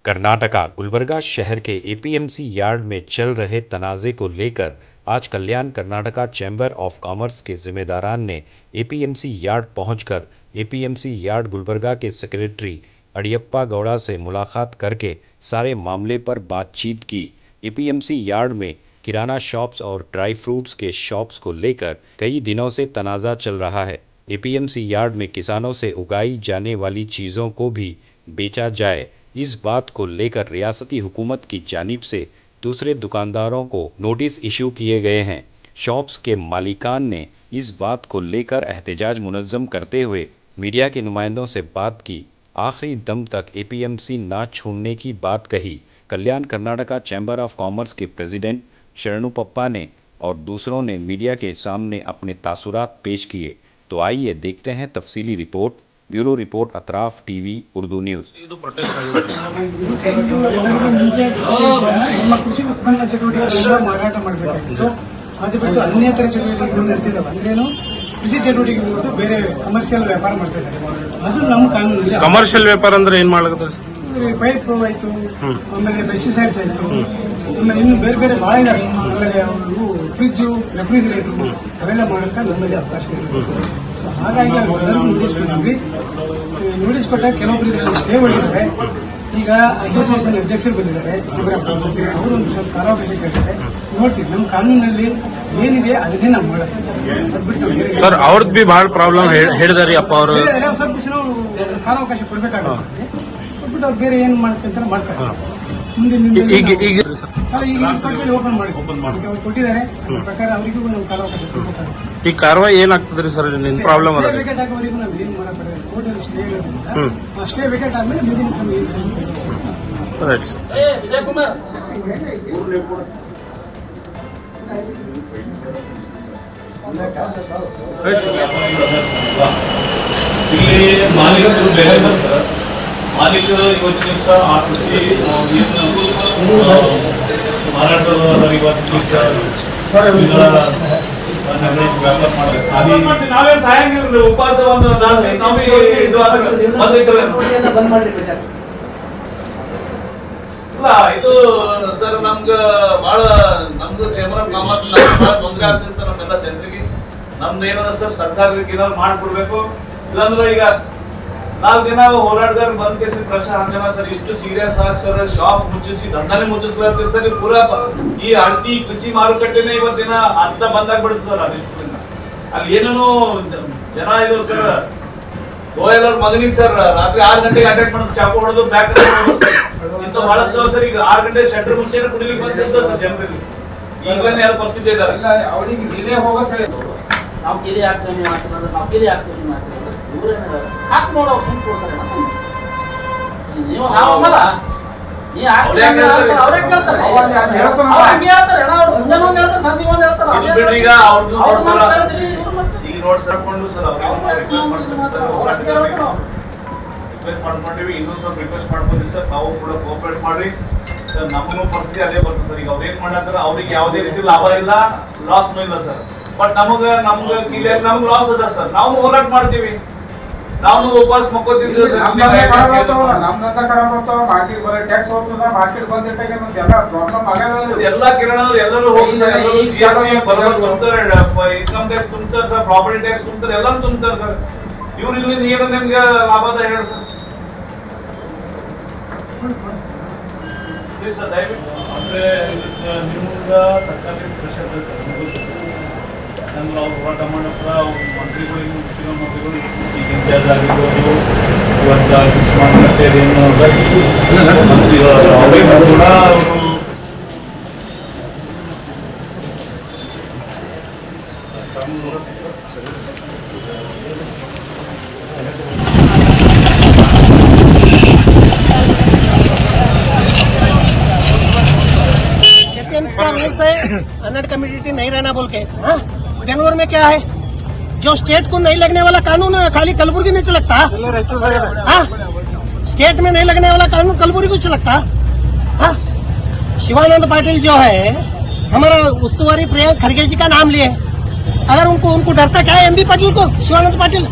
कर्नाटका गुलबर्गा शहर के APMC yard में चल रहे तनाज़े को लेकर आज कल्याण कर्नाटका चैम्बर ऑफ कॉमर्स के जिम्मेदारान ने एपीएमसी यार्ड पहुंचकर एपीएमसी यार्ड गुलबर्गा के सेक्रेटरी अड़ियप्पा गौड़ा से मुलाकात करके सारे मामले पर बातचीत की। एपीएमसी यार्ड में किराना शॉप्स और ड्राई फ्रूट्स के शॉप्स को लेकर कई दिनों से तनाज़ा चल रहा है। एपीएमसी यार्ड में किसानों से उगाई जाने वाली चीज़ों को भी बेचा जाए, इस बात को लेकर रियासती हुकूमत की जानिब से दूसरे दुकानदारों को नोटिस इशू किए गए हैं। शॉप्स के मालिकान ने इस बात को लेकर एहतजाज मुनज़्ज़म करते हुए मीडिया के नुमाइंदों से बात की। आखिरी दम तक एपीएमसी ना छोड़ने की बात कही। कल्याण कर्नाटका चैम्बर ऑफ कॉमर्स के प्रेसिडेंट शरणुपप्पा ने और दूसरों ने मीडिया के सामने अपने तासुरात पेश किए। तो आइए देखते हैं तफसीली report. Bureau report Atraf TV Urdu news. ಮಾರಾಟ ಮಾಡಬೇಕಾಗಿತ್ತು ಅದು ಬಿಟ್ಟು ಅನ್ಯತರ ಚಟುವಟಿಕೆಗಳು ನಡೆತಿದ್ದಾವೆ ಅಂದ್ರೇನು ಕೃಷಿ ಚಟುವಟಿಕೆಗಳು ಬಿಟ್ಟು ಬೇರೆ ಕಮರ್ಷಿಯಲ್ ವ್ಯಾಪಾರ ಮಾಡ್ತಾ ಇದ್ದಾರೆ ಅದು ನಮ್ಮ ಕಾನೂನಲ್ಲಿ ಕಮರ್ಷಿಯಲ್ ವ್ಯಾಪಾರ ಅಂದ್ರೆ ಏನ್ ಮಾಡ್ತಾರೆ ಪೈಪ್ ಆಯ್ತು ಆಮೇಲೆ ಪೆಸ್ಟಿಸೈಡ್ಸ್ ಆಯ್ತು ಆಮೇಲೆ ಇನ್ನು ಬೇರೆ ಬೇರೆ ಭಾಳ ಇದಾವೆ ಆಮೇಲೆ ಫ್ರಿಡ್ಜ್ ರೆಫ್ರಿಜರೇಟರ್ ಅವೆಲ್ಲ ಮಾಡೋಕ್ಕೆ ನಮ್ಮಲ್ಲಿ ಅವಕಾಶ ಇದೆ ಹಾಗಾಗಿ ಎಲ್ಲರಿಗೂ ನೋಟಿಸ್ ಕೊಟ್ಟಾಗ ಕೆಲವೊಬ್ರು ಇದರಲ್ಲಿ ಸ್ಟೇ ಹೊಡಿದ್ದಾರೆ ಈಗ ಅಸೋಸಿಯೇಷನ್ ಅಧ್ಯಕ್ಷರು ಬಂದಿದ್ದಾರೆ ಅವರು ಒಂದು ಸ್ವಲ್ಪ ಕಾಲಾವಕಾಶ ಕೇಳಿದ್ದಾರೆ ನೋಡ್ತೀವಿ ನಮ್ಮ ಕಾನೂನಲ್ಲಿ ಏನಿದೆ ಅದನ್ನೇ ನಾವು ಮಾಡೋದು ಸರ್ ಅವ್ರದ್ದು ಬಿ ಬಹಳ ಪ್ರಾಬ್ಲಮ್ ಹೇಳಿದಾರಿ ಅಪ್ಪ ಅವರು ಸ್ವಲ್ಪ ದಿವಸ ನಾವು ಕಾಲಾವಕಾಶ ಕೊಡಬೇಕಾಗುತ್ತೆ ಕೊಟ್ಬಿಟ್ಟು ಅವ್ರು ಬೇರೆ ಏನು ಮಾಡ್ಕೊಂತ ಮಾಡ್ತಾರೆ ಈಗ ಓಪನ್ ಮಾಡಿ ಕೊಟ್ಟಿದ್ದಾರೆ ಪ್ರಕಾರ ಅವರಿಗೂ ನಾವು ಕಾಲಾವಕಾಶ ಕೊಡಬೇಕಾಗುತ್ತೆ ಈ ಕಾರ್ವಾಯಿ ಏನಾಗ್ತದ್ರಿ ಸರ್ ನಿನ್ ಪ್ರಾಬ್ಲಮ್ ಅದ ವೇಕೆಟ್ ಆಗೋವರೆಗೂ ನಾವು ಏನು ಮಾಡಕ್ಕೆ ಕೋರ್ಟಲ್ಲಿ ಸ್ಟೇ ಇರೋದ್ರಿಂದ ಸ್ಟೇ ವೇಕೆಟ್ ಆದ್ಮೇಲೆ ಮುಂದಿನ ಕ್ರಮ ವಿಜಯ್ ಕುಮಾರ್ ಇಲ್ಲಿ ಮಾಲೀಕರು ಬೇರೆ ಸರ್ ಮಾಲೀಕರು ಇವತ್ತು ದಿವಸ ಆ ಕೃಷಿ ಮಾರಾಟಗಾರರು ಇವತ್ತು ದಿವಸ ನಾವೇ ಸಾಯಂಗಿಲ್ಲ ಉಪವಾಸ ಒಂದು ಇದು ಸರ್ ನಮ್ಗ ಬಹಳ ನಮ್ದು ಚೇಂಬರ್ ಆಫ್ ಕಾಮರ್ಸ್ ಬಹಳ ತೊಂದರೆ ಆಗ್ತದೆ ಸರ್ ನಮ್ಮೆಲ್ಲ ಜನರಿಗೆ. ನಮ್ದು ಏನದ ಸರ್ ಸರ್ಕಾರಕ್ಕೆ ಏನಾದ್ರು ಮಾಡ್ಕೊಡ್ಬೇಕು, ಇಲ್ಲಾಂದ್ರೆ ಈಗ 4 ದಿನ ಹೋರಾಟಗಾರ ಬಂದ್ ಕೇಸಿ ಪ್ರಶ್ನೆ ಹಾಕೋಣ ಸರ್. ಇಷ್ಟು ಸೀರಿಯಸ್ ಆಗಿ ಸರ್ ಶಾಪ್ ಮುಚ್ಚಿಸಿ ದಂಧನೆ ಮುಚ್ಚಿಸ್ಲಾಗ್ತದೆ ಸರ್. ಪೂರ ಈ ಅಳತಿ ಕೃಷಿ ಮಾರುಕಟ್ಟೆನೆ ಇವತ್ತಿನ ಅರ್ಧ ಬಂದಾಗ್ಬಿಡ್ತದೆ ಸರ್. ಅದಿಷ್ಟು ಅಲ್ಲಿ ಏನೇನು ಜನ ಇದ್ರು ಸರ್. ಗೋಯಲ್ ಅವ್ರ ಮಗನಿಗೆ ಸರ್ ರಾತ್ರಿ 6 ಗಂಟೆಗೆ ಅಟ್ಯಾಕ್ ಮಾಡೋದು, ಚಾಕು ಹೊಡೆದು ಬ್ಯಾಕ್ ಇಂತ ಬಹಳಷ್ಟು ಸರ್. ಈಗ 6 ಗಂಟೆ ಶಟರ್ ಮುಂಚೆ ಕುಡಿಲಿಕ್ಕೆ ಬಂದಿರ್ತಾರೆ ಸರ್ ಜನರಲ್ಲಿ. ಈಗಲೇ ಯಾರು ಪರಿಸ್ಥಿತಿ ಇದ್ದಾರೆ. ಅವರಿಗೆ ಡಿಲೇ ಹೋಗುತ್ತೆ. ನಾವು ಕಿಲಿ ಆಗ್ತೀವಿ ನೀವು ಆಗ್ತದೆ, ನಾವು ಕಿಲಿ ಆಗ್ತೀವಿ ನೀವು ಆಗ್ತದೆ. ಹಾಕಿ ನೋಡೋ ಸುಮ್ಮನೆ ಕೊಡ್ತಾರೆ. ನೀವು ನಾವಲ್ಲ ನೀ ಅವರೇ ಕೇಳ್ತಾರೆ, ಅವ್ರು ಹಂಗೆ ಹೇಳ್ತಾರೆ. ಅವ್ರು ಮುಂಜಾನೆ ಒಂದು ಹೇಳ್ತಾರೆ, ಸಂಜೆ ಒಂದು ಹೇಳ್ತಾರೆ. ಈಗ ಅವ್ರದ್ದು ಈಗ ನೋಡ್ ಸರ್ ಕೊಂಡು ಸರ್ ರಿಕ್ವೆಸ್ಟ್ ಮಾಡ್ಕೊಂಡಿವಿ. ಇನ್ನೊಂದು ಸ್ವಲ್ಪ ರಿಕ್ವೆಸ್ಟ್ ಮಾಡ್ಕೊಂಡಿವಿ ಸರ್. ತಾವು ಕೂಡ ಕೋಆಪರೇಟ್ ಮಾಡ್ರಿ ಸರ್. ನಮಗೂ ಪರಿಸ್ಥಿತಿ ಅದೇ ಬರ್ತದೆ ಸರ್. ಈಗ ಅವ್ರು ಏನ್ ಮಾಡತ್ತಾರ, ಅವ್ರಿಗೆ ಯಾವುದೇ ರೀತಿ ಲಾಭ ಇಲ್ಲ, ಲಾಸ್ನೂ ಇಲ್ಲ ಸರ್. ಬಟ್ ನಮ್ಗೆ ಕ್ಲಿಯರ್ ನಮ್ಗೆ ಲಾಸ್ ಅದ ಸರ್. ನಾವು ಹೋರಾಟ ಮಾಡ್ತೀವಿ, ನಾವು ಉಪವಾಸ ಮಕ್ಕೋತಿದ್ವಿ ಸರ್. ಎಲ್ಲ ಕಿರಣವ್ರು ಎಲ್ಲರೂ ಹೋಗಿ ಸರ್, ತುಂಬ್ತಾರೆ, ಇನ್ಕಮ್ ಟ್ಯಾಕ್ಸ್ ತುಂಬ್ತಾರೆ ಸರ್, ಪ್ರಾಪರ್ಟಿ ಟ್ಯಾಕ್ಸ್ ತುಂಬ್ತಾರೆ, ಎಲ್ಲ ತುಂಬ್ತಾರೆ ಸರ್. ಇವ್ರು ಇಲ್ಲಿ ನೀರು ನಿಮ್ಗೆ ಲಾಭದ ಹೇಳಿ ಸರ್ ಪ್ಲೀಸ್ ಸರ್ ದಯವಿಟ್ಟು. ಅಂದ್ರೆ ನಿಮ್ಗೆ ಸರ್ಕಾರಿ ಪ್ರೆಷರ್ ಇದೆ ಸರ್. ನಮ್ಗೆ ಅವ್ರು ಹೋರಾಟ ಮಾಡಪ್ಪ ಮಂತ್ರಿಗಳಿಗೆ ಮುಖ್ಯಮಂತ್ರಿಗಳು ಈಗ ಇನ್ಚಾರ್ಜ್ ಆಗಿರ್ಬೋದು, ಇವತ್ತು ಕೃಷಿ ಮಾರುಕಟ್ಟೆ ಏನು ಮಂತ್ರಿಗಳು ಅವರಿಗೂ ಕೂಡ ಅವರು अनड कम्युनिटी नहीं रहना बोल के। बेंगलोर में क्या है, जो स्टेट को नहीं लगने वाला कानून खाली कलबुर्गी में लगता है। स्टेट में नहीं लगने वाला कानून कलबुर्गी को लगता है। शिवानंद पाटिल जो है हमारा उस्तुवारी प्रियंक खड़गे जी का नाम लिए, अगर उनको डरता क्या है एमबी पाटिल को? शिवानंद पाटिल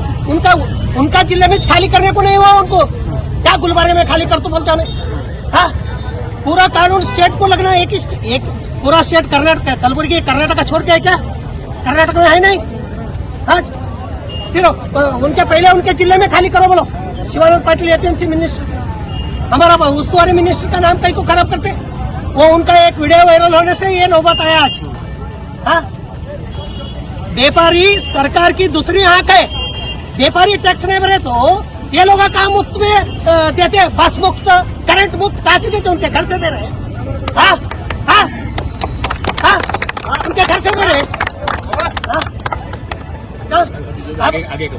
उनका जिले में खाली करने को नहीं हुआ उनको, क्या गुलबर्गा में खाली कर तो बोलते हमें। हाँ, पूरा कानून स्टेट को लगना है, एक पूरा स्टेट कर्नाटक, कलबुर्गी कर्नाटक छोड़ के है क्या? कर्नाटक में है नहीं। हाँ, फिर उनके पहले उनके जिले में खाली करो, बोलो शिवानंद पाटिल एपीएमसी मिनिस्टर से, हमारा उस्तुवारी मिनिस्टर का नाम कहीं को खराब करते। वो उनका एक वीडियो वायरल होने से ये नौबत आया आज। हाँ, व्यापारी सरकार की दूसरी आंख है, व्यापारी टैक्स नहीं भरे तो ये लोग काम मुफ्त में देते हैं, बस मुफ्त, करंट मुफ्त, कहाँ से देते? उनके घर से दे रहे हैं। हाँ हाँ हाँ, उनके घर से दे रहे हैं।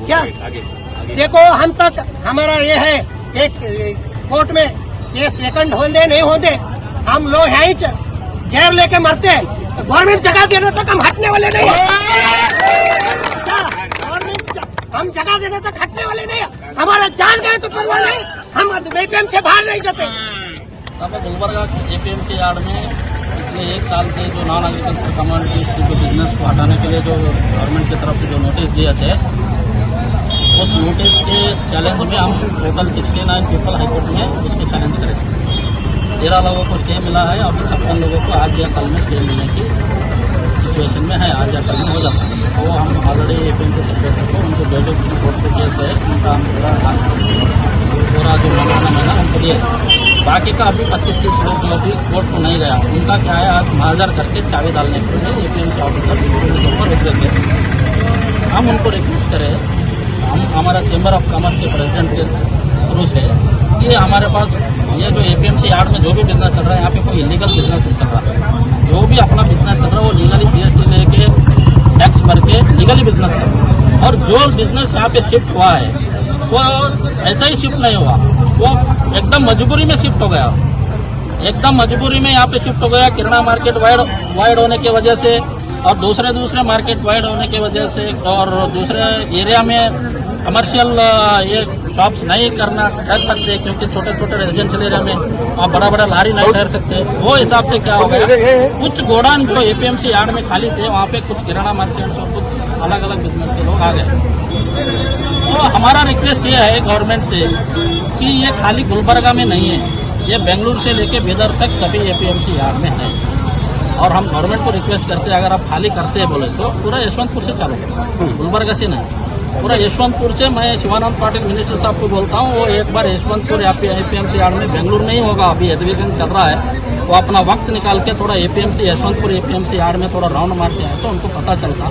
क्या देखो, हम तक हमारा ये है एक कोर्ट में ये सेकंड होंदे नहीं होंदे, हम लोग हैं ही जहर लेके मरते हैं। गवर्नमेंट जगह देने तक हम हटने वाले नहीं है। गवर्नमेंट हम जगह देने तक हटने वाले नहीं है। हमारा जान गए तो परवाह नहीं, हम एपीएम से बाहर नहीं जाते। अब गुलबर्गा एपीएमसी यार्ड में पिछले 1 साल से जो नॉन एग्रीकल्चर कम्युनिटीज के बिजनेस को हटाने के लिए जो गवर्नमेंट की तरफ से जो नोटिस दिया है, उस नोटिस के चैलेंज में हम टोटल 69 पीपल हाईकोर्ट में उसको चैलेंज करेंगे। 13 लोगों को स्टे मिला है, अभी 56 लोगों को आज या कल में स्टे मिलने की सिचुएशन में है, आज या कल में हो जाता है। वो हम ऑलरेडी एपीएमसी सेक्रेटरी को उनको जो कोर्ट को केस गए उनका हम पूरा जो महीना उनको दिए। बाकी का अभी 25-30 लोग जो अभी कोर्ट को नहीं गया, उनका क्या है, आज महाजर करके चाबी डालने के लिए एपीएमसी ऑफिसर ऊपर रुक देंगे। हम उनको रिक्वेस्ट करें, हम हमारा चेंबर ऑफ कॉमर्स के प्रेसिडेंट के थ्रू से कि हमारे पास ये जो एपीएमसी यार्ड में जो भी बिजनेस चल रहा है, यहाँ पे कोई इलीगल बिजनेस नहीं चल रहा। जो भी अपना बिजनेस चल रहा है वो लीगली जीएसटी लेके टैक्स भर के लीगली बिजनेस कर रहा है। और जो बिजनेस यहाँ पे शिफ्ट हुआ है वो ऐसा ही शिफ्ट नहीं हुआ, वो एकदम मजबूरी में शिफ्ट हो गया, एकदम मजबूरी में यहाँ पे शिफ्ट हो गया। किराना मार्केट वाइड होने की वजह से और दूसरे मार्केट वाइड होने की वजह से और दूसरे एरिया में कमर्शियल ये शॉप्स नहीं कर सकते, क्योंकि छोटे छोटे रेजिडेंशियल एरिया में आप बड़ा लारी नहीं ठहर सकते। वो हिसाब से क्या हो गया, कुछ गोडाउन जो एपीएमसी यार्ड में खाली थे, वहाँ पे कुछ किराना मर्चेंट्स और कुछ अलग अलग बिजनेस के लोग आ गए। तो हमारा रिक्वेस्ट ये है गवर्नमेंट से कि ये खाली गुलबर्गा में नहीं है, ये बेंगलुरु से लेके बीदर तक सभी एपीएमसी यार्ड में है। और हम गवर्नमेंट को रिक्वेस्ट करते हैं, अगर आप खाली करते हैं बोले तो पूरा यशवंतपुर से चालू करें, गुलबर्गा से नहीं, पूरा यशवंतपुर से। मैं शिवानंद पाटिल मिनिस्टर साहब को बोलता हूँ, वो एक बार यशवंतपुर या एपीएमसी यार्ड में, बेंगलुरु नहीं होगा, अभी एग्जीबिशन चल रहा है, वो अपना वक्त निकाल के थोड़ा एपीएमसी यशवंतपुर एपीएमसी यार्ड में थोड़ा राउंड मारते हैं तो उनको पता चलता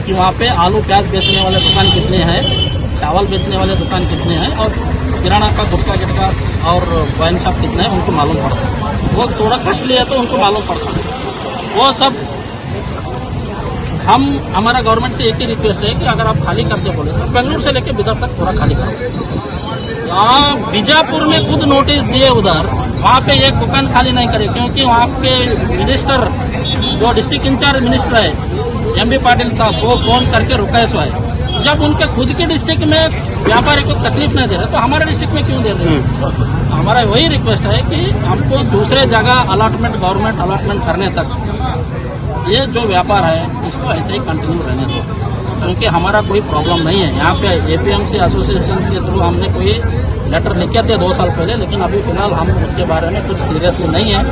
कि वहाँ पे आलू प्याज बेचने वाले दुकान कितने हैं, चावल बेचने वाले दुकान कितने हैं और किराना का गुटका गिटका और वाइन शॉप कितने हैं, उनको मालूम पड़ता है। वो थोड़ा कष्ट है तो उनको मालूम पड़ता है। वो सब हमारा गवर्नमेंट से एक ही रिक्वेस्ट है कि अगर आप खाली करते बोले तो बेंगलुरु से लेके बिदर तक पूरा खाली करो। यहाँ बीजापुर में खुद नोटिस दिए उधर, वहाँ पे एक दुकान खाली नहीं करे, क्योंकि वहाँ के मिनिस्टर जो डिस्ट्रिक्ट इंचार्ज मिनिस्टर है एमबी पाटिल साहब, वो फोन करके रुकाए सो है। जब उनके खुद के डिस्ट्रिक्ट में व्यापारी को तकलीफ नहीं दे रहे तो हमारे डिस्ट्रिक्ट में क्यों दे रहे हैं? हमारा वही रिक्वेस्ट है कि हमको दूसरे जगह अलॉटमेंट, गवर्नमेंट अलॉटमेंट करने तक ये जो व्यापार है इसको ऐसे ही कंटिन्यू रहने दो, क्योंकि हमारा कोई प्रॉब्लम नहीं है। यहाँ पे एपीएमसी एसोसिएशन के थ्रू हमने कोई लेटर लिखे थे 2 साल पहले, लेकिन अभी फिलहाल हम उसके बारे में कुछ सीरियसली नहीं है,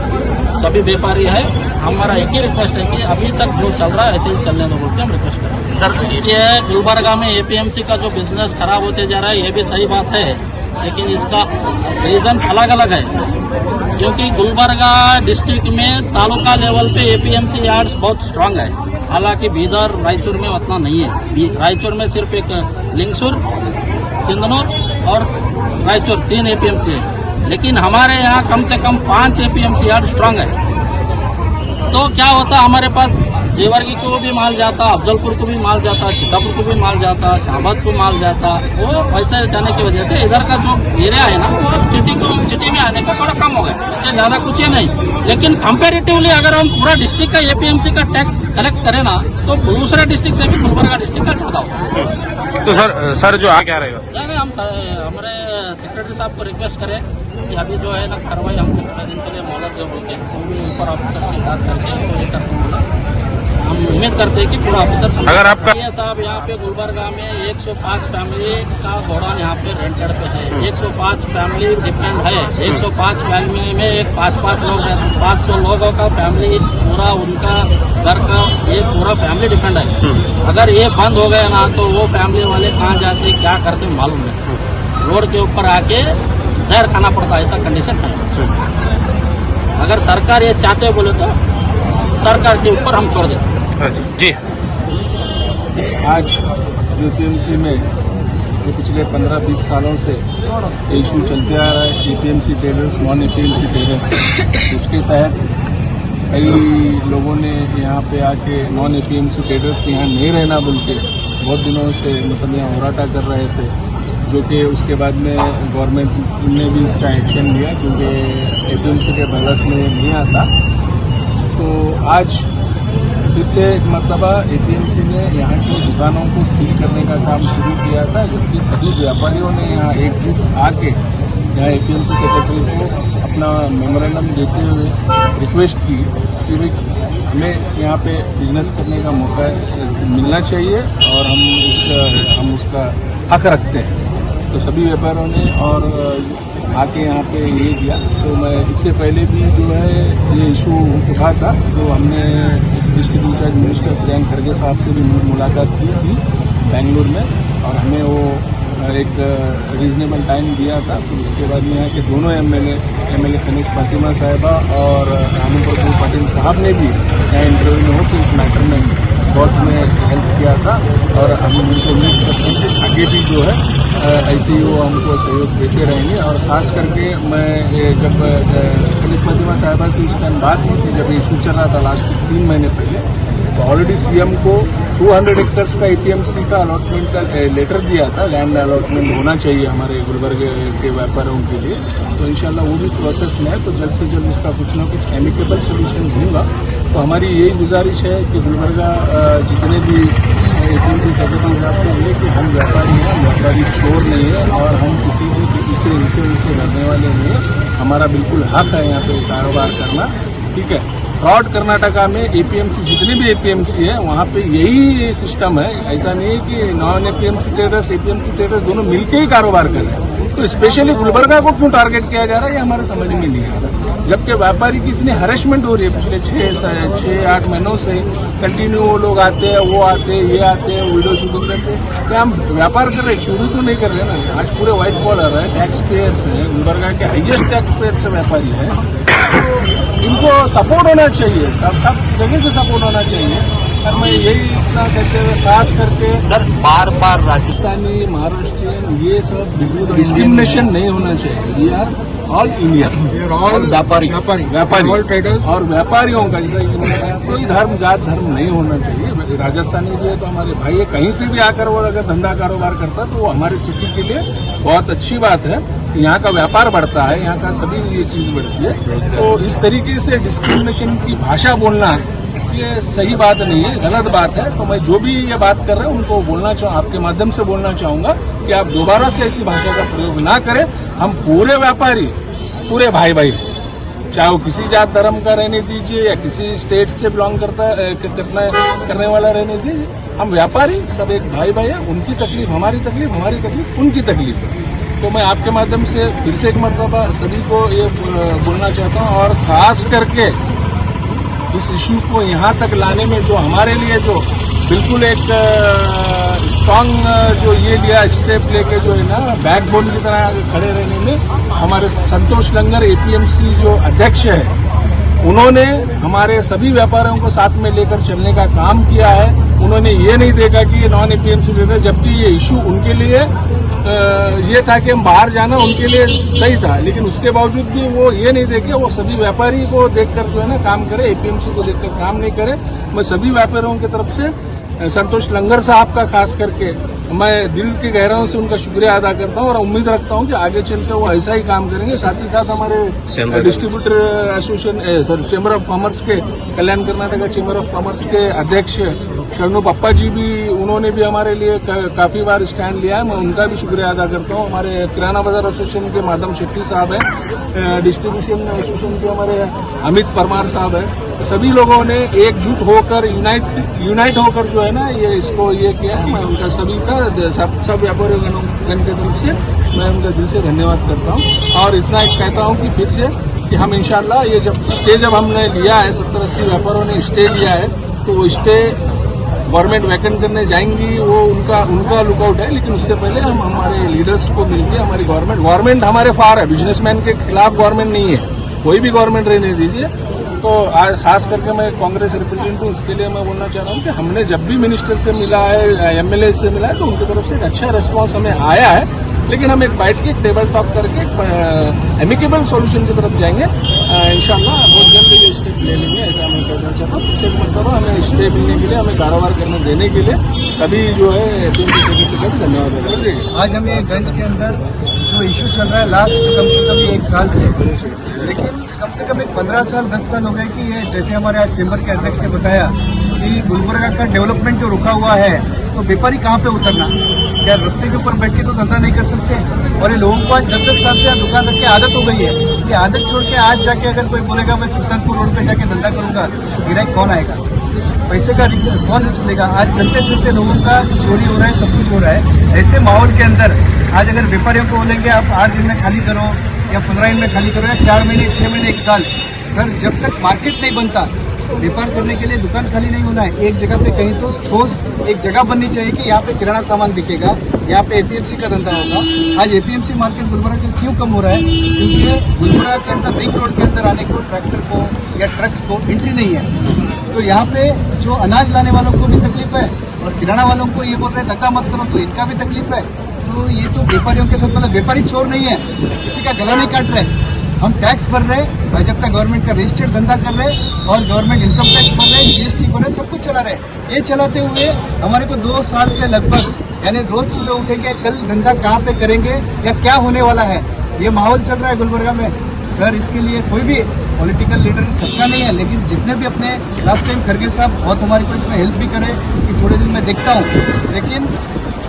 सभी व्यापारी है। हमारा एक ही रिक्वेस्ट है कि अभी तक जो चल रहा है ऐसे ही चलने दो बोल के हम रिक्वेस्ट करें। सर, ये गुलबर्गा में एपीएमसी का जो बिजनेस खराब होते जा रहा है ये भी सही बात है, लेकिन इसका रीजन अलग अलग है, क्योंकि गुलबर्गा डिस्ट्रिक्ट में तालुका लेवल पे एपीएमसी यार्ड्स बहुत स्ट्रांग है, हालांकि बीदर रायचूर में उतना नहीं है। रायचूर में सिर्फ एक लिंगसूर, सिंधनूर और रायचूर 3 एपीएमसी है, लेकिन हमारे यहाँ कम से कम 5 एपीएमसी यार्ड स्ट्रांग है। तो क्या होता, हमारे पास जेवर्गी को भी माल जाता, अफजलपुर को भी माल जाता, सीतापुर को भी माल जाता, शाहबाद को माल जाता। वो पैसे जाने की वजह से इधर का जो एरिया है ना वो सिटी में आने का थोड़ा कम हो गया, इससे ज़्यादा कुछ ही नहीं। लेकिन कंपेरेटिवली अगर हम पूरा डिस्ट्रिक्ट का एपीएमसी का टैक्स कलेक्ट करें ना तो दूसरे डिस्ट्रिक्ट से भी गुलबर्गा डिस्ट्रिक्ट का ज़्यादा होगा। तो सर जो क्या रहेगा, यानी हम हमारे सेक्रेटरी साहब को रिक्वेस्ट करें कि अभी जो है ना कार्रवाई हमको थोड़े दिन के लिए मोहलत जो बोलते हैं, वो भी ऊपर ऑफिसर से बात करके वो ये करके बोला हम उम्मीद करते हैं कि पूरा ऑफिसर अगर आपका- ये साहब यहाँ पे गुलबर्गा में 105 फैमिली का गोडाउन यहाँ पे रेंटेड पे है। 105 फैमिली डिपेंड है। 105 फैमिली में एक 5-5 लोग रहते हैं। 500 लोगों का फैमिली पूरा उनका घर का ये पूरा फैमिली डिपेंड है। अगर ये बंद हो गया ना तो वो फैमिली वाले कहाँ जाते क्या करते मालूम नहीं। रोड के ऊपर आके जहर खाना पड़ता है, ऐसा कंडीशन है। अगर सरकार ये चाहते बोले तो सरकार के ऊपर हम छोड़ देते। जी आज जो टीएमसी में जो पिछले 15-20 सालों से इशू चलते आ रहा है APMC traders, non APMC traders, इसके तहत कई लोगों ने यहाँ पे आके नॉन एपीएमसी ट्रेडर्स यहाँ नहीं रहना बोल के बहुत दिनों से मतलब यहाँ होराटा कर रहे थे, जो कि उसके बाद में गवर्नमेंट ने भी इसका एक्शन लिया क्योंकि एपीएमसी के बहस में नहीं आता। तो आज फिर से एक मरतबा एपीएमसी ने यहाँ की दुकानों को सील करने का काम शुरू किया था, जबकि सभी व्यापारियों ने यहाँ एकजुट आके यहाँ एपीएमसी सेक्रेटरी को अपना मेमोरेंडम देते हुए रिक्वेस्ट की कि भाई हमें यहाँ पे बिजनेस करने का मौका मिलना चाहिए और हम उसका हक रखते हैं। तो सभी व्यापारियों ने और आके यहाँ पे ये दिया। तो मैं इससे पहले भी जो है ये इशू उठा था, तो हमने डिस्ट्रिक्ट इंचार्ज मिनिस्टर प्रियंक खड़गे साहब से भी मुलाकात की थी बेंगलुरु में, और हमें वो एक रीजनेबल टाइम दिया था। फिर उसके बाद यहाँ के दोनों एमएलए खनीज फातिमा साहिबा और रानू प्रभु पाटिल साहब ने भी यहाँ इंटरव्यू में हो कि इस मैटर में बहुत हमें हेल्प किया था, और हम उनको उम्मीद करते हैं कि आगे भी जो है ऐसे ही वो हमको सहयोग देते रहेंगे। और ख़ास करके मैं जब खनीज फातिमा साहिबा से इस टाइम बात की थी, जब इशू चल रहा था लास्ट 3 महीने पहले, तो ऑलरेडी सीएम को 200 एकर्स का एपीएमसी का अलॉटमेंट का लेटर दिया था। लैंड अलॉटमेंट होना चाहिए हमारे गुलबर्ग के व्यापारियों के लिए, तो इंशाल्लाह वो भी प्रोसेस में है। तो जल्द से जल्द इसका कुछ ना कुछ एमिकेबल सोल्यूशन ढूंढूंगा। तो हमारी यही गुजारिश है कि गुलबर्गा जितने भी एपीएमसी सेक्रेटरी साहब से मिले कि हम व्यापारी हैं, व्यापारी चोर नहीं है और हम किसी भी से इनसे लड़ने वाले नहीं है। हमारा बिल्कुल हक है यहाँ पे कारोबार करना, ठीक है। फ्रॉड कर्नाटका में एपीएमसी जितने भी एपीएमसी है वहाँ पे यही सिस्टम है। ऐसा नहीं है कि non APMC traders APMC traders दोनों मिलके ही कारोबार कर रहे हैं। तो स्पेशली गुलबर्गा को क्यों टारगेट किया जा रहा है ये हमारे समझ में नहीं आ रहा, जबकि व्यापारी की इतनी हरेसमेंट हो रही है पिछले 6-8 महीनों से। कंटिन्यू वो लोग आते हैं, वो आते हैं, ये आते हैं, वीडियो शूटिंग करते हैं। क्या हम व्यापार कर रहे हैं? शुरू तो नहीं कर रहे ना। आज पूरे व्हाइट कॉलर है, टैक्स पेयर्स हैं, गुलबर्गा के हाईएस्ट टैक्स पेयर्स व्यापारी हैं। तो इनको सपोर्ट होना चाहिए, सब जगह से सपोर्ट होना चाहिए। और मैं यही इतना कहते हुए खास करके सर बार बार राजस्थानी, महाराष्ट्रियन ये सब डिस्क्रिमिनेशन नहीं होना चाहिए। We are all Indian, all व्यापारी और व्यापारियों का जैसा कोई धर्म जात धर्म नहीं होना चाहिए। राजस्थानी जो है तो हमारे भाई है, कहीं से भी आकर वो अगर धंधा कारोबार करता तो वो हमारे सिटी के लिए बहुत अच्छी बात है। यहाँ का व्यापार बढ़ता है, यहाँ का सभी ये चीज बढ़ती है। तो इस तरीके से डिस्क्रिमिनेशन की भाषा बोलना है ये सही बात नहीं है, गलत बात है। तो मैं जो भी ये बात कर रहा हूँ उनको बोलना चाहूँ, आपके माध्यम से बोलना चाहूंगा कि आप दोबारा से ऐसी भाषा का प्रयोग ना करें। हम पूरे व्यापारी, पूरे भाई भाई, चाहे वो किसी जात धर्म का रहने दीजिए या किसी स्टेट से बिलोंग करने वाला रहने दीजिए, हम व्यापारी सब एक भाई भाई है। उनकी तकलीफ हमारी तकलीफ, हमारी तकलीफ उनकी तकलीफ है। तो मैं आपके माध्यम से फिर से एक मरतबा सभी को ये बोलना चाहता हूँ, और खास करके इस इशू को यहाँ तक लाने में जो हमारे लिए जो बिल्कुल एक स्ट्रांग जो ये लिया स्टेप लेके जो है ना बैकबोन की तरह खड़े रहने में हमारे संतोष लंगर एपीएमसी जो अध्यक्ष है, उन्होंने हमारे सभी व्यापारियों को साथ में लेकर चलने का काम किया है। उन्होंने ये नहीं देखा कि ये नॉन एपीएमसी लेकर, जबकि ये इशू उनके लिए ये था कि हम बाहर जाना उनके लिए सही था, लेकिन उसके बावजूद भी वो ये नहीं देखे, वो सभी व्यापारी को देखकर जो है ना काम करे, एपीएमसी को देखकर काम नहीं करे। मैं सभी व्यापारियों की तरफ से संतोष लंगर साहब का खास करके मैं दिल के गहराइयों से उनका शुक्रिया अदा करता हूं और उम्मीद रखता हूं कि आगे चलकर वो ऐसा ही काम करेंगे। साथ ही साथ हमारे distributor association chamber of commerce के कल्याण कर्नाटका चेंबर ऑफ कॉमर्स के अध्यक्ष शरणु पप्पा जी भी, उन्होंने भी हमारे लिए काफी बार स्टैंड लिया है। मैं उनका भी शुक्रिया अदा करता हूँ। हमारे किराना बाजार एसोसिएशन के माधव शेट्टी साहब हैं, डिस्ट्रीब्यूशन एसोसिएशन के हमारे अमित परमार साहब हैं, सभी लोगों ने एकजुट होकर यूनाइट होकर जो है ना ये इसको ये किया। मैं उनका सभी का सब व्यापारीगण की तरफ से मैं उनका दिल से धन्यवाद करता हूँ। और इतना एक कहता हूँ कि फिर से कि हम इंशाल्लाह ये जब स्टे जब हमने लिया है 70-80 व्यापारों ने स्टे लिया है तो वो स्टे गवर्नमेंट वैकेंट करने जाएंगी, वो उनका लुकआउट है। लेकिन उससे पहले हम हमारे लीडर्स को मिलकर हमारी गवर्नमेंट हमारे फार है, बिजनेसमैन के खिलाफ गवर्नमेंट नहीं है, कोई भी गवर्नमेंट रहने दीजिए। तो आज खास करके मैं कांग्रेस रिप्रेजेंटेटिव उसके लिए मैं बोलना चाह रहा हूँ कि हमने जब भी मिनिस्टर से मिला है, एमएलए से मिला है तो उनकी तरफ से एक अच्छा रिस्पॉन्स हमें आया है। लेकिन हम एक बैठ के टेबल टॉक करके एमिकेबल सॉल्यूशन की तरफ जाएंगे इंशाल्लाह। बहुत जल्द ये स्टेप ले लेंगे, ऐसा मैं कहना चाहता हूँ। इससे मतलब हमें स्टे मिलने के लिए, हमें कारोबार करने देने के लिए सभी जो है धन्यवाद। आज हमें गंज के अंदर जो इशू चल रहा है लास्ट कम से कम 1 साल से, लेकिन कम से कम एक 15 साल 10 साल हो गए कि ये जैसे हमारे आज चेंबर के अध्यक्ष ने बताया कि गुलबर्गा का डेवलपमेंट जो रुका हुआ है तो व्यापारी कहाँ पे उतरना, क्या रास्ते के ऊपर बैठ के तो धंधा नहीं कर सकते। और ये लोगों को आज 10-10 साल से दुकान रख के आदत हो गई है। ये आदत छोड़ के आज जाके अगर कोई बोलेगा मैं सुल्तानपुर रोड पे जाके धंधा करूंगा, गिराक कौन आएगा, पैसे का कौन रिस्क लेगा। आज चलते फिरते लोगों का चोरी हो रहा है, सब कुछ हो रहा है। ऐसे माहौल के अंदर आज अगर व्यापारियों को बोलेंगे आप 8 दिन में खाली करो या 15 दिन में खाली करो या 4 महीने 6 महीने 1 साल, सर जब तक मार्केट नहीं बनता व्यापार करने के लिए दुकान खाली नहीं होना है। एक जगह पे कहीं तो ठोस एक जगह बननी चाहिए कि यहाँ पे किराना सामान बिकेगा, यहाँ पे एपीएमसी का धंधा होगा। आज एपीएमसी मार्केट गुलबर्गा के क्यों कम हो रहा है? क्योंकि गुलबर्गा के अंदर रिंग रोड के अंदर आने को ट्रैक्टर को या ट्रक्स को एंट्री नहीं है। तो यहाँ पे जो अनाज लाने वालों को भी तकलीफ है और किराना वालों को ये बोल रहे हैं धंधा मत करो, तो इनका भी तकलीफ है। तो ये तो व्यापारियों के साथ, मतलब व्यापारी चोर नहीं है, किसी का गला नहीं काट रहे। हम टैक्स भर रहे हैं, भाजपा गवर्नमेंट का रजिस्टर्ड धंधा कर रहे हैं और गवर्नमेंट इनकम टैक्स भर रहे हैं, जीएसटी भर रहे हैं, सब कुछ चला रहे हैं। ये चलाते हुए हमारे को 2 साल से लगभग, यानी रोज सुबह उठेंगे कल धंधा कहाँ पे करेंगे या क्या होने वाला है, ये माहौल चल रहा है गुलबर्गा में। सर इसके लिए कोई भी पॉलिटिकल लीडर सबका नहीं है, लेकिन जितने भी अपने लास्ट टाइम खरगे साहब बहुत हमारी को इसमें हेल्प भी करे कि थोड़े दिन मैं देखता हूँ, लेकिन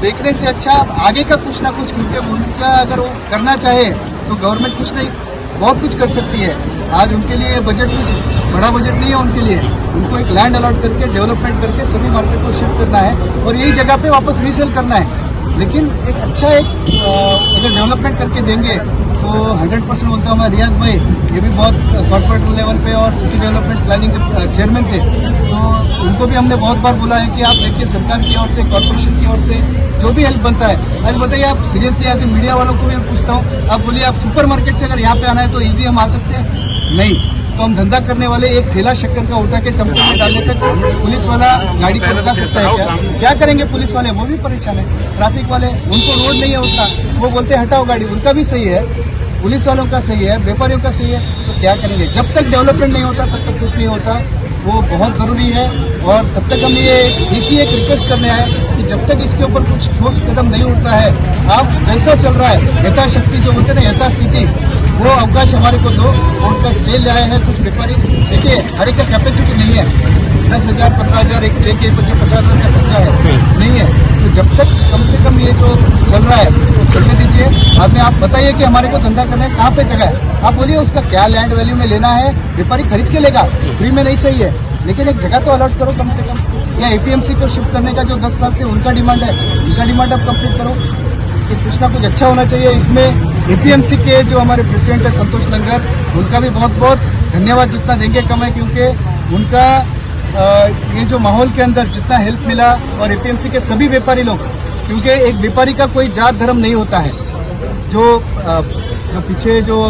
देखने से अच्छा आगे का कुछ ना कुछ, क्योंकि उनका अगर वो करना चाहे तो गवर्नमेंट कुछ नहीं बहुत कुछ कर सकती है। आज उनके लिए बजट कुछ बड़ा बजट नहीं है उनके लिए, उनको एक लैंड अलॉट करके डेवलपमेंट करके सभी मार्केट को शिफ्ट करना है और यही जगह पे वापस रीसेल करना है। लेकिन एक अच्छा अगर डेवलपमेंट करके देंगे तो 100% बोलता हूँ मैं, रियाज भाई ये भी बहुत कॉर्पोरेट लेवल पे और सिटी डेवलपमेंट प्लानिंग के चेयरमैन थे, तो उनको भी हमने बहुत बार बोला है कि आप देखिए सरकार की ओर से, कॉर्पोरेशन की ओर से जो भी हेल्प बनता है। आज बताइए आप सीरियसली, ऐसे मीडिया वालों को भी पूछता हूँ, आप बोलिए आप सुपर मार्केट से अगर यहाँ पे आना है तो ईजी हम आ सकते हैं? नहीं। तो हम धंधा करने वाले एक ठेला शक्कर का उठा के टेम्पो में डालने तक पुलिस वाला गाड़ी को रुका सकता है क्या करेंगे पुलिस वाले? वो भी परेशान है। ट्रैफिक वाले, उनको रोड नहीं है उतना, वो बोलते हैं हटाओ गाड़ी, उनका भी सही है, पुलिस वालों का सही है, व्यापारियों का सही है। तो क्या करेंगे? जब तक डेवलपमेंट नहीं होता तब तक कुछ नहीं होता, वो बहुत जरूरी है। और तब तक हम ये एक रिक्वेस्ट करने आए कि जब तक इसके ऊपर कुछ ठोस कदम नहीं उठता है, आप जैसा चल रहा है यथाशक्ति जो होते हैं ना, यथास्थिति, वो अवकाश हमारे को दो। और उनका स्टे लाए हैं कुछ व्यापारी, देखिए हर एक का कैपेसिटी नहीं है, 10,000 15,000 एक स्टे के 50,000 का खर्चा है, नहीं है। तो जब तक कम से कम ये जो चल रहा है तो चलने दीजिए। बाद में आप बताइए कि हमारे को धंधा करना है, कहाँ पे जगह है, आप बोलिए उसका क्या लैंड वैल्यू में लेना है, व्यापारी खरीद के लेगा, फ्री में नहीं चाहिए, लेकिन एक जगह तो अलॉट करो कम से कम। या एपीएमसी को शिफ्ट करने का जो 10 साल से उनका डिमांड है, उनका डिमांड आप कंप्लीट करो कि कुछ ना कुछ अच्छा होना चाहिए। इसमें एपीएमसी के जो हमारे प्रेसिडेंट है संतोष लंगर, उनका भी बहुत बहुत धन्यवाद, जितना देंगे कम है, क्योंकि उनका ये जो माहौल के अंदर जितना हेल्प मिला, और एपीएमसी के सभी व्यापारी लोग, क्योंकि एक व्यापारी का कोई जात धर्म नहीं होता है, जो पीछे जो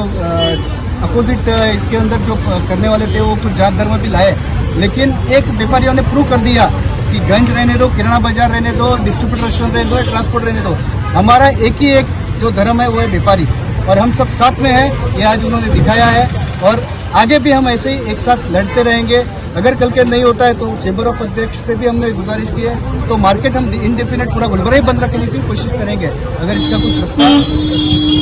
अपोजिट इसके अंदर जो करने वाले थे वो कुछ जात धर्म भी लाए, लेकिन एक व्यापारियों ने प्रूव कर दिया कि गंज रहने दो, किराना बाजार रहने दो, डिस्ट्रीब्यूटर रेस्टोरेंट रहने दो, ट्रांसपोर्ट रहने दो, हमारा एक ही एक जो धर्म है वो है व्यापारी, और हम सब साथ में हैं, ये आज उन्होंने दिखाया है। और आगे भी हम ऐसे ही एक साथ लड़ते रहेंगे। अगर कल के नहीं होता है तो चेंबर ऑफ अध्यक्ष से भी हमने गुजारिश की है, तो मार्केट हम इनडेफिनेट पूरा गुलबर्गा ही बंद रखने की कोशिश करेंगे। अगर इसका कुछ रास्ता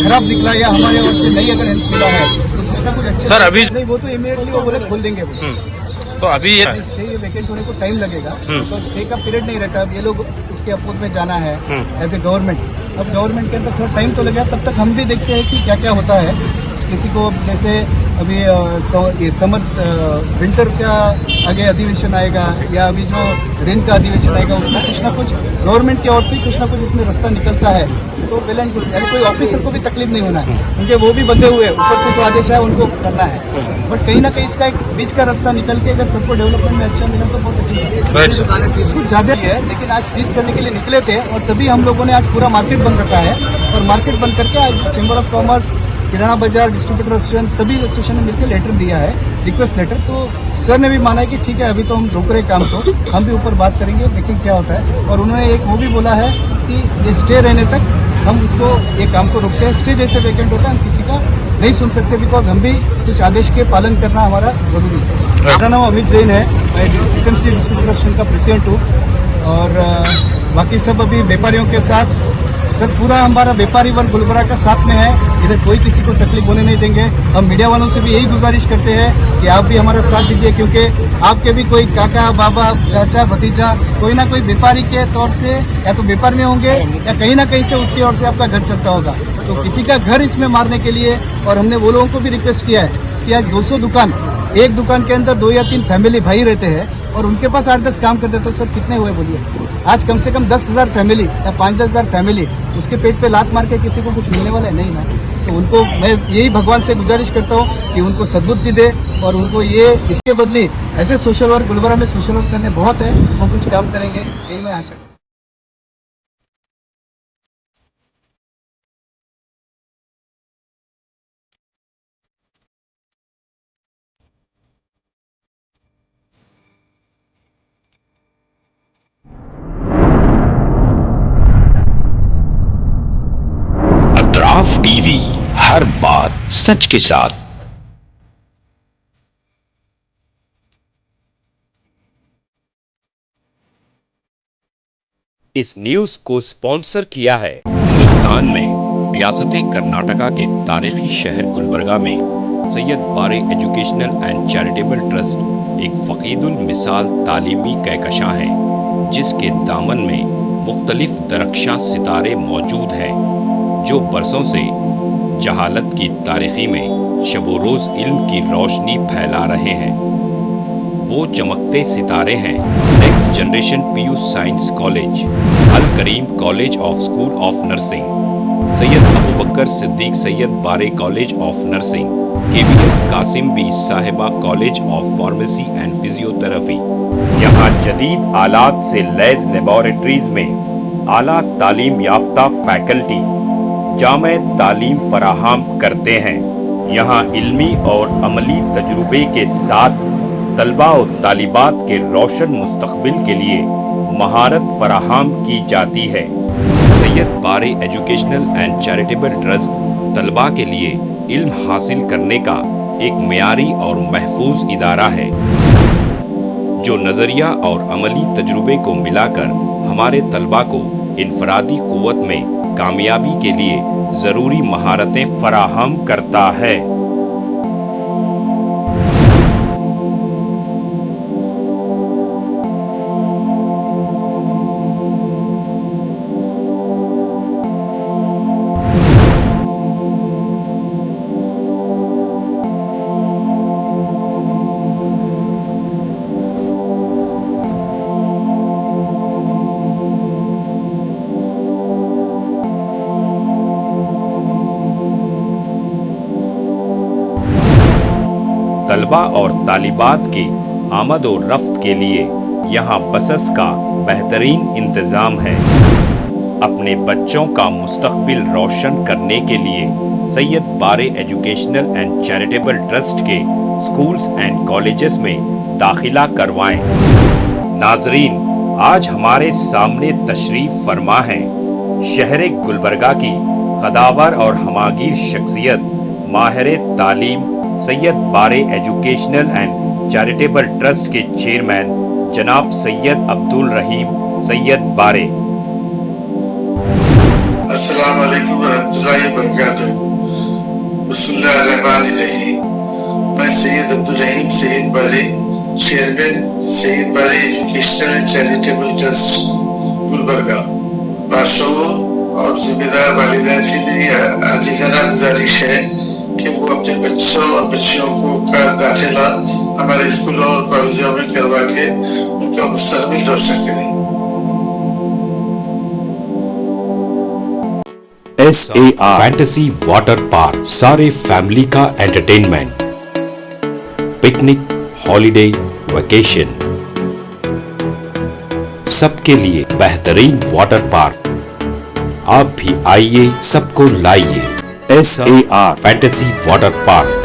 खराब निकला या हमारे ओर से नहीं अगर हेल्प मिला है तो कुछ ना कुछ अच्छा सर अभी नहीं, वो तो इमीडिएटली वो बोले खोल देंगे वो। तो अभी ये स्टे वेकेंट होने को टाइम लगेगा, तो स्टे का पीरियड नहीं रहता। अब ये लोग उसके अपोज में जाना है एज ए गवर्नमेंट, अब गवर्नमेंट के अंदर थोड़ा टाइम तो लगेगा, तब तक हम भी देखते हैं कि क्या क्या होता है। किसी को जैसे अभी ये समर विंटर का आगे अधिवेशन आएगा या अभी जो रेन का अधिवेशन आएगा उसमें कुछ ना कुछ गवर्नमेंट की ओर से कुछ ना कुछ इसमें रास्ता निकलता है तो वेल एंड गुड, यानी कोई ऑफिसर को भी तकलीफ नहीं होना है, क्योंकि वो भी बंधे हुए ऊपर से जो आदेश है उनको करना है। बट कहीं ना कहीं इसका एक बीच का रास्ता निकल के अगर सबको डेवलपमेंट में अच्छा मिला तो बहुत अच्छी बात है। कुछ ज्यादा ही है, लेकिन आज सीज करने के लिए निकले थे और तभी हम लोगों ने आज पूरा मार्केट बंद रखा है और मार्केट बंद करके आज चेंबर ऑफ कॉमर्स, किराना बाजार, डिस्ट्रीब्यूटर एसोसिएशन, सभी एसोसिएशन ने मिलकर लेटर दिया है, रिक्वेस्ट लेटर। तो सर ने भी माना है कि ठीक है अभी तो हम रोक रहे काम को, हम भी ऊपर बात करेंगे, देखें क्या होता है। और उन्होंने एक वो भी बोला है कि ये स्टे रहने तक हम उसको ये काम को रोकते हैं। स्टे जैसे वैकेंट होता है हम किसी का नहीं सुन सकते, बिकॉज हम भी कुछ आदेश के पालन करना हमारा जरूरी है। मेरा नाम अमित जैन है, मैं FMC डिस्ट्रीब्यूटर एसोसिएशन का प्रेसिडेंट हूँ और बाकी सब अभी व्यापारियों के साथ सर पूरा हमारा व्यापारी वर्ग गुलबर्गा का साथ में है, इधर कोई किसी को तकलीफ होने नहीं देंगे। हम मीडिया वालों से भी यही गुजारिश करते हैं कि आप भी हमारा साथ दीजिए, क्योंकि आपके भी कोई काका, बाबा, चाचा, भतीजा कोई ना कोई व्यापारी के तौर से या तो व्यापार में होंगे या कहीं ना कहीं से उसकी ओर से आपका घर चलता होगा, तो किसी का घर इसमें मारने के लिए। और हमने वो लोगों को भी रिक्वेस्ट किया है कि आज 200 दुकान, एक दुकान के अंदर 2 या 3 फैमिली भाई रहते हैं और उनके पास 8-10 काम करते, तो सर कितने हुए बोलिए। आज कम से कम 10,000 फैमिली या 5-10,000 फैमिली उसके पेट पे लात मार के किसी को कुछ मिलने वाला है नहीं ना। तो उनको मैं यही भगवान से गुजारिश करता हूँ कि उनको सद्बुद्धि दे और उनको ये इसके बदले ऐसे सोशल वर्क गुलबर्गा में सोशल वर्क करने बहुत है, वो कुछ काम करेंगे, यही मैं आशा। अतराफ टीवी, हर बात सच के साथ। इस न्यूज को स्पॉन्सर किया है हिंदुस्तान में रियासत कर्नाटका के तारीखी शहर गुलबर्गा में Syed Bare educational and charitable trust एक फकीदुल मिसाल तालीमी कहकशां है, जिसके दामन में मुख्तलिफ दरख्शां सितारे मौजूद हैं जो बरसों से जहालत की तारीखी में शबो रोज इल्म की रोशनी फैला रहे हैं। वो चमकते सितारे हैं next generation PU science college, Al Karim college of school of nursing, Syed Abu Bakar Siddiq Syed Bare college of nursing, KBS Kasim Bi Sahiba college of pharmacy and physiotherapy. यहाँ जदीद आलात से लैस लेबोरेटरीज में आला तालीम याफ्ता फैकल्टी जामे तालीम फराहम करते हैं। यहाँ इल्मी और अमली तजुर्बे के साथ तलबा और तालिबात के रोशन मुस्तकबिल के लिए महारत फराहम की जाती है। Syed Bare educational and charitable trust तलबा के लिए इल्म हासिल करने का एक मियारी और महफूज इदारा है, जो नज़रिया और अमली तजुर्बे को मिलाकर हमारे तलबा को इनफरादी क़ुव्वत में कामयाबी के लिए ज़रूरी महारतें फराहम करता है। तलबा और तालिबात की आमद और रफ्त के लिए यहाँ बसेस का बेहतरीन इंतज़ाम है। अपने बच्चों का मुस्तकबिल रोशन करने के लिए Syed Bare educational and charitable trust के स्कूल्स एंड कॉलेजेस में दाखिला करवाएं। नाजरीन, आज हमारे सामने तशरीफ फरमा है शहर गुलबर्गा की कदावर और हमागीर शख्सियत माहिर तालीम Syed Bare educational and charitable trust के चेयरमैन जनाब सैयद अब्दुल रहीम सैयद बारे। अस्सलाम वालेकुम वरहमतुल्लाहि वबरकातुहू। बिस्मिल्लाहिर्रहमानिर्रहीम। मैं सैयद अब्दुल रहीम सैयद बारे, chairman Syed Bare educational and charitable trust Gulbarga, बादशाहों और जिम्मेदार वालिदैन से मेरी आजीजाना गुजारिश है कि वो अपने बच्चों और बच्चियों को का दाखिला हमारे स्कूलों और कॉलेजों में करवा के उनका मुस्तकबिल रोशन करें। SAR फैंटेसी वाटर पार्क, सारे फैमिली का एंटरटेनमेंट, पिकनिक, हॉलिडे, वेकेशन, सबके लिए बेहतरीन वाटर पार्क। आप भी आइए, सबको लाइए। SAR fantasy water park.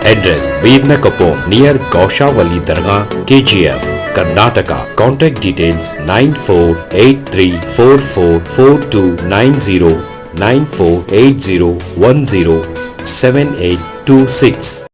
Address: Veernakapom, near Gaushavali Dargah, KGF, Karnataka. Contact details: 9483444290, 9480107826.